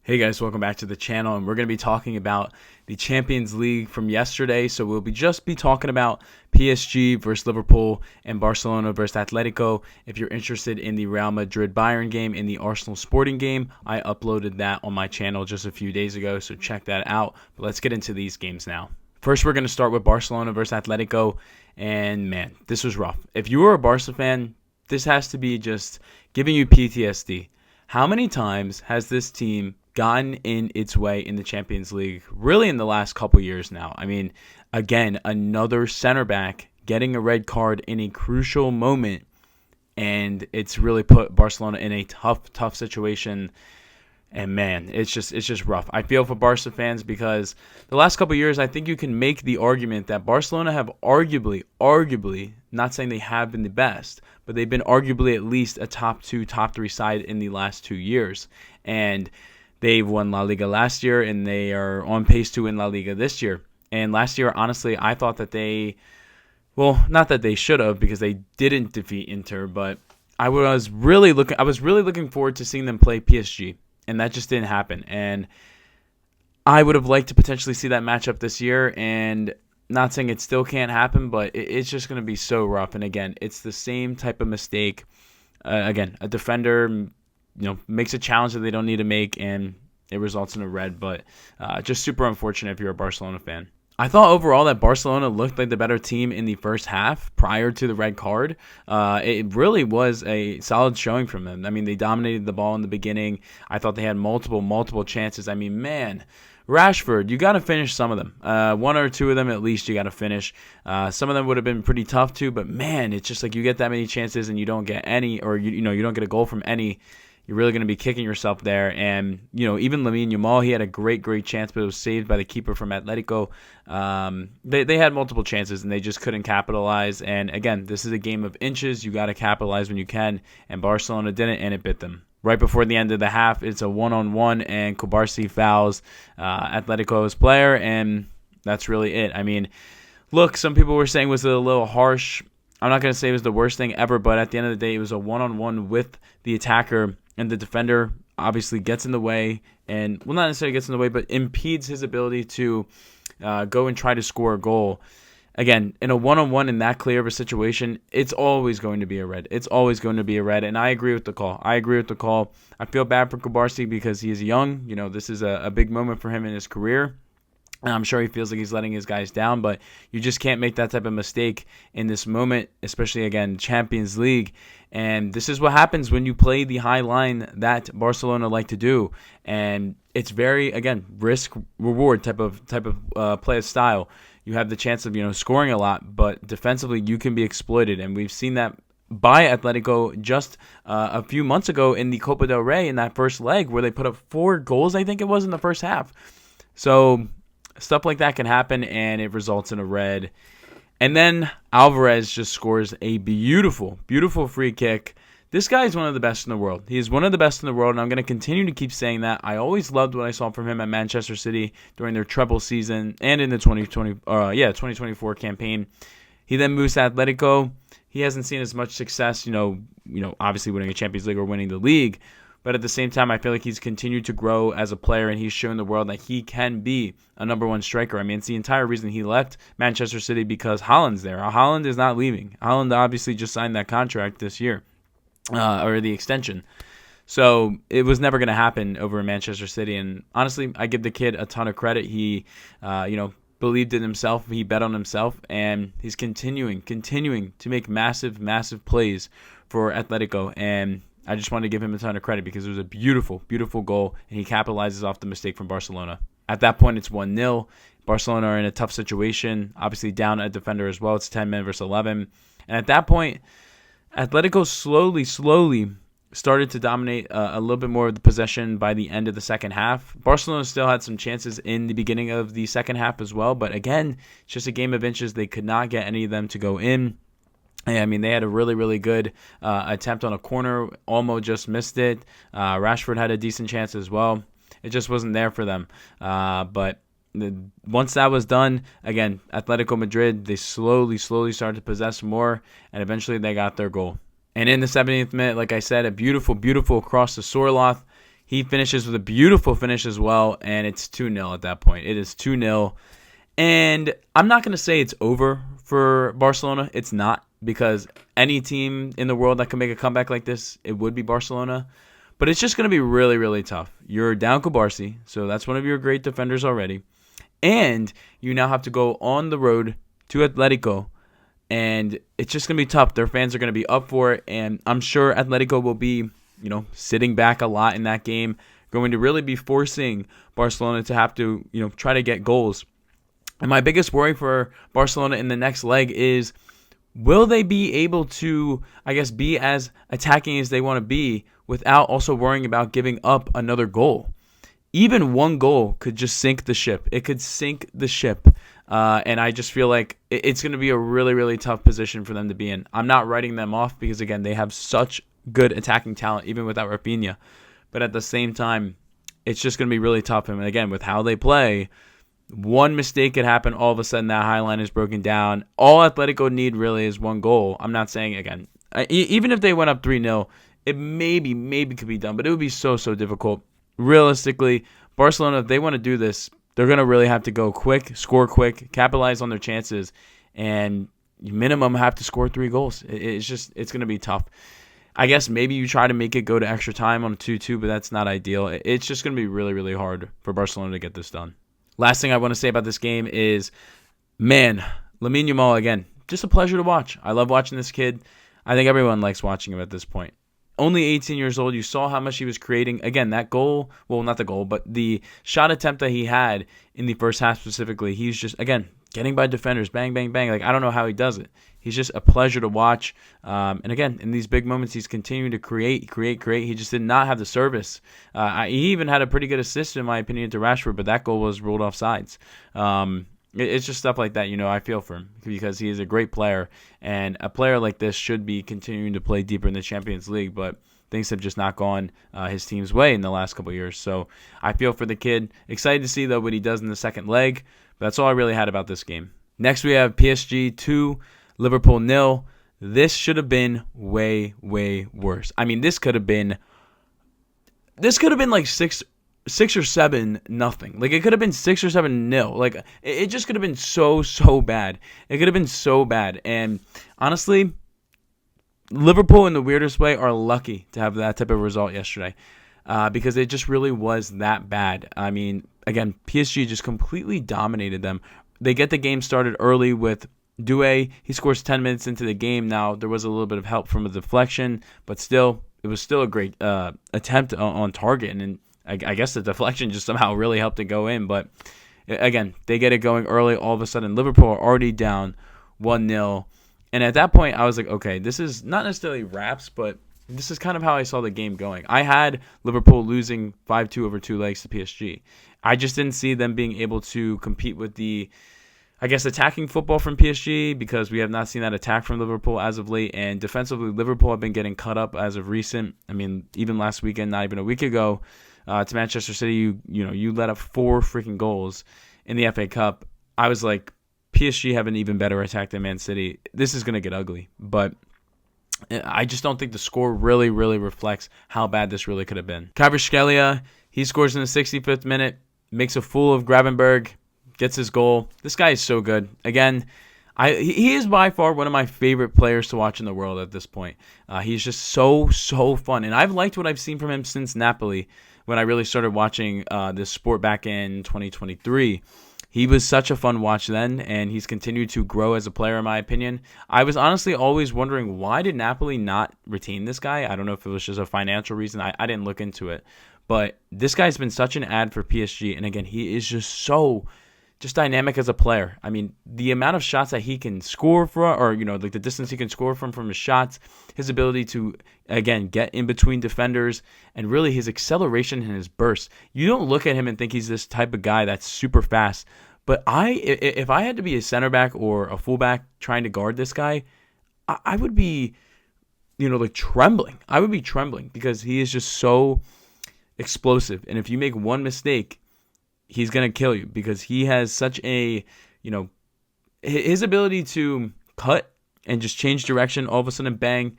Hey guys, welcome back to the channel, and we're going to be talking about the Champions League from yesterday. So we'll just be talking about PSG versus Liverpool and Barcelona versus Atletico. If you're interested in the Real Madrid Bayern game and the Arsenal Sporting game, I uploaded that on my channel just a few days ago, so check that out. But let's get into these games now. First, we're going to start with Barcelona versus Atletico, and man, this was rough. If you were a Barca fan, this has to be just giving you PTSD. How many times has this team gotten in its way in the Champions League, really in the last couple years now? I mean, again, another center back getting a red card in a crucial moment, and it's really put Barcelona in a tough situation. And man, it's just rough. I feel for Barca fans because the last couple of years, I think you can make the argument that Barcelona have arguably, not saying they have been the best, but they've been arguably at least a top 2, top 3 side in the last 2 years. And they've won La Liga last year, and they are on pace to win La Liga this year. And last year, honestly, I thought that not that they should have, because they didn't defeat Inter, but I was really looking forward to seeing them play PSG. And that just didn't happen. And I would have liked to potentially see that matchup this year. And not saying it still can't happen, but it's just going to be so rough. And again, it's the same type of mistake. Again, a defender, makes a challenge that they don't need to make, and it results in a red. But just super unfortunate if you're a Barcelona fan. I thought overall that Barcelona looked like the better team in the first half prior to the red card. It really was a solid showing from them. I mean, they dominated the ball in the beginning. I thought they had multiple chances. I mean, man, Rashford, you got to finish some of them. One or two of them at least you got to finish. Some of them would have been pretty tough too, but man, it's just like you get that many chances and you don't get any, or you don't get a goal from any. You're really going to be kicking yourself there. And, even Lamine Yamal, he had a great chance, but it was saved by the keeper from Atletico. They had multiple chances, and they just couldn't capitalize. And, again, this is a game of inches. You got to capitalize when you can. And Barcelona didn't, and it bit them. Right before the end of the half, it's a one-on-one, and Kubarsi fouls Atletico's player, and that's really it. I mean, look, some people were saying it was a little harsh. I'm not going to say it was the worst thing ever, but at the end of the day, it was a one-on-one with the attacker. And the defender obviously gets in the way, and, well, not necessarily gets in the way, but impedes his ability to go and try to score a goal. Again, in a one-on-one in that clear of a situation, it's always going to be a red. It's always going to be a red, and I agree with the call. I feel bad for Kubarsi because he is young. This is a big moment for him in his career. And I'm sure he feels like he's letting his guys down, but you just can't make that type of mistake in this moment, especially, again, Champions League. And this is what happens when you play the high line that Barcelona like to do. And it's very, again, risk-reward type of play style. You have the chance of, scoring a lot, but defensively you can be exploited. And we've seen that by Atletico just a few months ago in the Copa del Rey in that first leg where they put up 4 goals, I think it was, in the first half. So stuff like that can happen, and it results in a red. And then Alvarez just scores a beautiful free kick. This guy is one of the best in the world. He is one of the best in the world, and I'm going to continue to keep saying that. I always loved what I saw from him at Manchester City during their treble season and in the 2024 campaign. He then moves to Atletico. He hasn't seen as much success, obviously winning a Champions League or winning the league. But at the same time, I feel like he's continued to grow as a player, and he's shown the world that he can be a number 1 striker. I mean, it's the entire reason he left Manchester City, because Haaland's there. Haaland is not leaving. Haaland obviously just signed that contract this year, or the extension. So it was never going to happen over in Manchester City. And honestly, I give the kid a ton of credit. He, believed in himself. He bet on himself, and he's continuing to make massive plays for Atletico. And I just want to give him a ton of credit because it was a beautiful goal, and he capitalizes off the mistake from Barcelona. At that point, it's 1-0. Barcelona are in a tough situation, obviously down a defender as well. It's 10 men versus 11. And at that point, Atletico slowly started to dominate a little bit more of the possession by the end of the second half. Barcelona still had some chances in the beginning of the second half as well, but again, it's just a game of inches. They could not get any of them to go in. I mean, they had a really good attempt on a corner. Olmo just missed it. Rashford had a decent chance as well. It just wasn't there for them. But once that was done, again, Atletico Madrid, they slowly started to possess more, and eventually they got their goal. And in the 70th minute, like I said, a beautiful cross to Sorloth. He finishes with a beautiful finish as well, and it's 2-0 at that point. It is 2-0. And I'm not going to say it's over for Barcelona. It's not, because any team in the world that can make a comeback like this, it would be Barcelona. But it's just going to be really, really tough. You're down Kubarsi, so that's one of your great defenders already. And you now have to go on the road to Atletico, and it's just going to be tough. Their fans are going to be up for it, and I'm sure Atletico will be, sitting back a lot in that game, going to really be forcing Barcelona to have to, try to get goals. And my biggest worry for Barcelona in the next leg is, will they be able to, be as attacking as they want to be without also worrying about giving up another goal? Even one goal could just sink the ship. It could sink the ship. And I just feel like it's going to be a really, really tough position for them to be in. I'm not writing them off because, again, they have such good attacking talent, even without Rafinha. But at the same time, it's just going to be really tough. And again, with how they play, one mistake could happen. All of a sudden, that high line is broken down. All Atletico need really is one goal. I'm not saying, again, even if they went up 3-0, it maybe could be done. But it would be so difficult. Realistically, Barcelona, if they want to do this, they're going to really have to go quick, score quick, capitalize on their chances, and minimum have to score 3 goals. It's going to be tough. I guess maybe you try to make it go to extra time on a 2-2, but that's not ideal. It's just going to be really, really hard for Barcelona to get this done. Last thing I want to say about this game is, man, Lamine Yamal, again, just a pleasure to watch. I love watching this kid. I think everyone likes watching him at this point. Only 18 years old. You saw how much he was creating. Again, that goal, well, not the goal, but the shot attempt that he had in the first half specifically, he's just, again, getting by defenders, bang, bang, bang. Like, I don't know how he does it. He's just a pleasure to watch. And again, in these big moments, he's continuing to create. He just did not have the service. He even had a pretty good assist, in my opinion, to Rashford, but that goal was ruled off sides. It's just stuff like that, I feel for him, because he is a great player, and a player like this should be continuing to play deeper in the Champions League, but things have just not gone his team's way in the last couple of years. So I feel for the kid. Excited to see, though, what he does in the second leg, but that's all I really had about this game. Next, we have PSG 2, Liverpool 0. This should have been way worse. I mean, this could have been like 6 or 7-0. Like, it could have been 6 or 7-0. Like, it just could have been so bad. It could have been so bad. And honestly, Liverpool in the weirdest way are lucky to have that type of result yesterday, because it just really was that bad. I mean, again, PSG just completely dominated them. They get the game started early with Doué. He scores 10 minutes into the game. Now, there was a little bit of help from a deflection, but still, it was still a great attempt on target. And I guess the deflection just somehow really helped it go in. But again, they get it going early. All of a sudden, Liverpool are already down 1-0. And at that point, I was like, okay, this is not necessarily wraps, but this is kind of how I saw the game going. I had Liverpool losing 5-2 over 2 legs to PSG. I just didn't see them being able to compete with the, attacking football from PSG, because we have not seen that attack from Liverpool as of late. And defensively, Liverpool have been getting cut up as of recent. I mean, even last weekend, not even a week ago, to Manchester City, you let up 4 freaking goals in the FA Cup. I was like, PSG have an even better attack than Man City. This is going to get ugly. But I just don't think the score really reflects how bad this really could have been. Kvaratskhelia, he scores in the 65th minute, makes a fool of Gravenberg, gets his goal. This guy is so good. Again, he is by far one of my favorite players to watch in the world at this point. He's just so fun. And I've liked what I've seen from him since Napoli, when I really started watching this sport back in 2023. He was such a fun watch then, and he's continued to grow as a player, in my opinion. I was honestly always wondering, why did Napoli not retain this guy? I don't know if it was just a financial reason. I didn't look into it. But this guy's been such an ad for PSG, and again, he is just dynamic as a player. I mean, the amount of shots that he can score for, or, like the distance he can score from his shots, his ability to, again, get in between defenders, and really his acceleration and his burst. You don't look at him and think he's this type of guy that's super fast. But if I had to be a center back or a fullback trying to guard this guy, I would be, trembling. I would be trembling, because he is just so explosive. And if you make one mistake, he's going to kill you, because he has such a, his ability to cut and just change direction, all of a sudden, bang.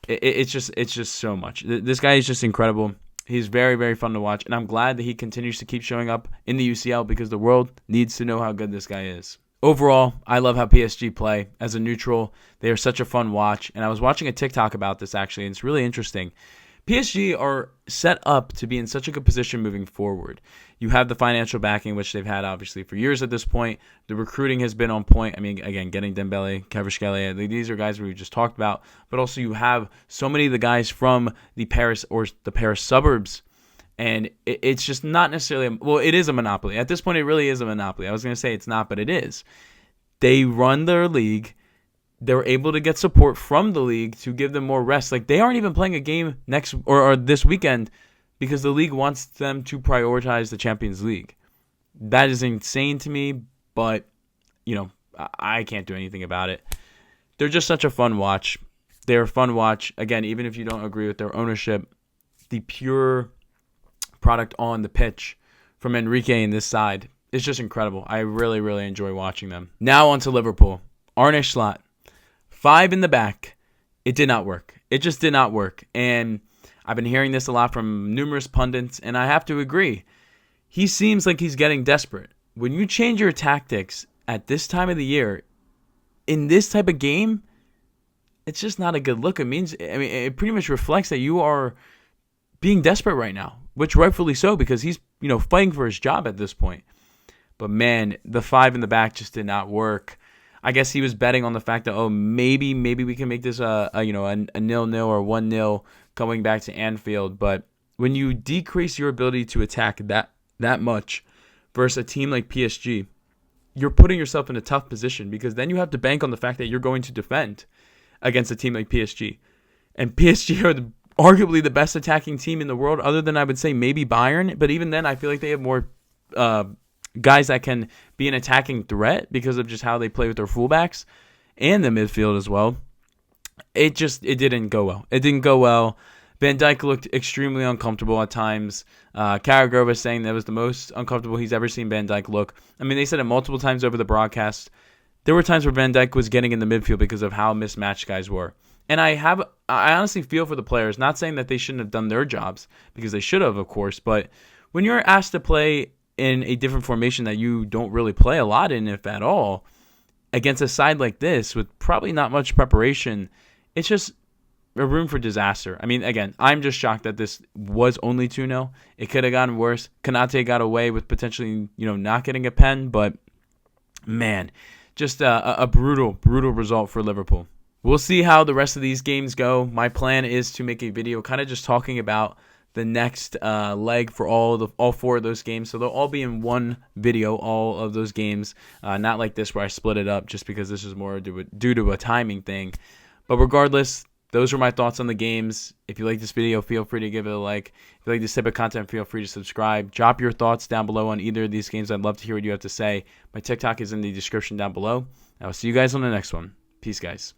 It's just so much. This guy is just incredible. He's very, very fun to watch, and I'm glad that he continues to keep showing up in the UCL because the world needs to know how good this guy is. Overall, I love how PSG play. As a neutral, they are such a fun watch, and I was watching a TikTok about this actually, and it's really interesting. PSG are set up to be in such a good position moving forward. You have the financial backing, which they've had obviously for years at this point. The recruiting has been on point. I mean, again, getting Dembele, Kvaratskhelia, these are guys we just talked about. But also you have so many of the guys from the Paris or the Paris suburbs. And it's just not necessarily, it is a monopoly. At this point, it really is a monopoly. I was going to say it's not, but it is. They run their league. They're able to get support from the league to give them more rest. Like, they aren't even playing a game next or this weekend because the league wants them to prioritize the Champions League. That is insane to me, but, I can't do anything about it. They're just such a fun watch. They're a fun watch. Again, even if you don't agree with their ownership, the pure product on the pitch from Enrique and this side is just incredible. I really, really enjoy watching them. Now on to Liverpool. Arne Slot. 5 in the back. It did not work. It just did not work. And I've been hearing this a lot from numerous pundits, and I have to agree. He seems like he's getting desperate. When you change your tactics at this time of the year, in this type of game, it's just not a good look. It pretty much reflects that you are being desperate right now, which rightfully so because he's, fighting for his job at this point. But man, the 5 in the back just did not work. I guess he was betting on the fact that, maybe we can make this a 0-0 or 1-0 going back to Anfield. But when you decrease your ability to attack that much versus a team like PSG, you're putting yourself in a tough position because then you have to bank on the fact that you're going to defend against a team like PSG. And PSG are arguably the best attacking team in the world, other than I would say maybe Bayern. But even then, I feel like they have more guys that can be an attacking threat because of just how they play with their fullbacks and the midfield as well. It didn't go well. It didn't go well. Van Dijk looked extremely uncomfortable at times. Carragher was saying that was the most uncomfortable he's ever seen Van Dijk look. I mean, they said it multiple times over the broadcast. There were times where Van Dijk was getting in the midfield because of how mismatched guys were. And I honestly feel for the players, not saying that they shouldn't have done their jobs, because they should have, of course, but when you're asked to play in a different formation that you don't really play a lot in, if at all, against a side like this with probably not much preparation, it's just a room for disaster. I mean, again, I'm just shocked that this was only 2-0. It could have gotten worse. Konate got away with potentially, not getting a pen, but man, just a brutal result for Liverpool. We'll see how the rest of these games go. My plan is to make a video kind of just talking about the next leg for all 4 of those games. So they'll all be in one video, all of those games. Not like this where I split it up just because this is more due to a timing thing. But regardless, those are my thoughts on the games. If you like this video, feel free to give it a like. If you like this type of content, feel free to subscribe. Drop your thoughts down below on either of these games. I'd love to hear what you have to say. My TikTok is in the description down below. I will see you guys on the next one. Peace, guys.